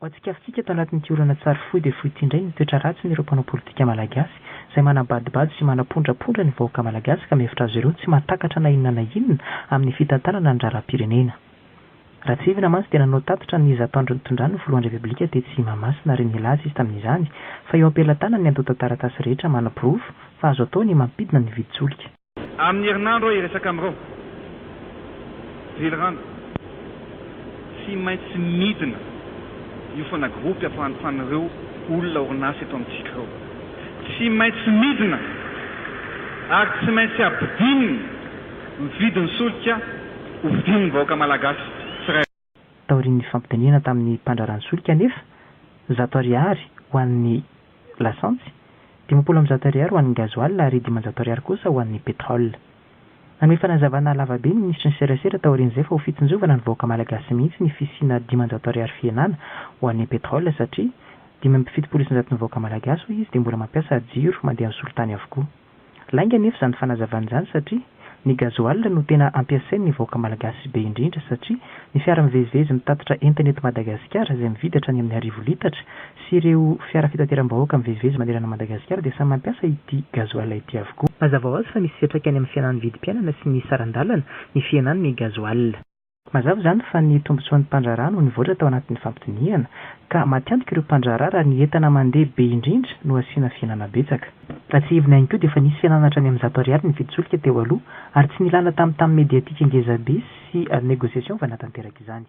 Ho antsika avitsika eto anatin'ity olana tsary fohy dia fohy ity indray ny toetra ratsy n'ireo mpanao politika malagasy izay manambadibady sy manapondrapondra ny vahoaka malagasy ka mihevitra azy ireo tsy mahatakatra na inona na inona amin'ny fitantanana ny raharaham-pirenena. Ratsivina mantsy dia nanao tatitra ny Zatandro Nitondràna ny voalohan'ny repoblika tetsy Mahamasina ary nilaza izy tamin'izany fa eo ampelantanany ny andota taratasy rehetra manam-pirofo fa azo atao ny mampidina ny viditsolika. Amin'ny herinandro iresaka amin'ireo velirano tsy maintsy midina io fana gropy afahanfan'ireo olona orinasa eto amintsika ireo. Tsy maintsy midina ary tsy maintsy abidininy ny vidin'ny solika ho vidin'ny vahoaka malagasy. Taorian'ny fampitaniana tamin'ny mpandrarano solika nefa 100 ariary ho an'ny lasantsy, 50 ariary ho an'ny gazoil ary 500 ariary kosa ho an'ny pétrole. Amin'ny fanazavana lavabe ny ministry ny serasera taorian'izay fa ho fitsinjovana ny vahoaka malagasy mihitsy ny fisiana 500 ariary fienana ho an'ny pétrole satria 570% ny vahoaka malagasy ho izy dia mbola mampiasa jiro mandeha amin'ny solitany avokoa. Lainga nefa izany fanazavana izany satria ny gazoil no tena ampiasain'ny vahoaka malagasy be indrindra satria ny fiara mivezivezy mitatitra entana eto Madagasikara izay mividy hatrany amin'ny 1000 litatra sy ireo fiara fitateram-bahoaka mivezivezy manerana Madagasikara dia samy mampiasa ity gazoil ity avokoa. Mazava ho azy fa misy fiantraikany amin'ny fiainan'ny vidim-piainana sy ny sarandalana ny fiainan'ny gazoil. Mazava izany fa ny tombontsoan'ny mpandrarano nivoatra tao anatin'ny fampitaniana ka matiantoka ireo mpandrarà raha ny entana mandeha be indrindra no asiana fiainana betsaka. Ratsivina ihany koa dia efa nisy fiainana hatrany amin'ny 100 ariary ny viditsolika teo aloha ary tsy nilana tamin'ny mediatika ngeza be sy negosiasion fa natanteraka izany.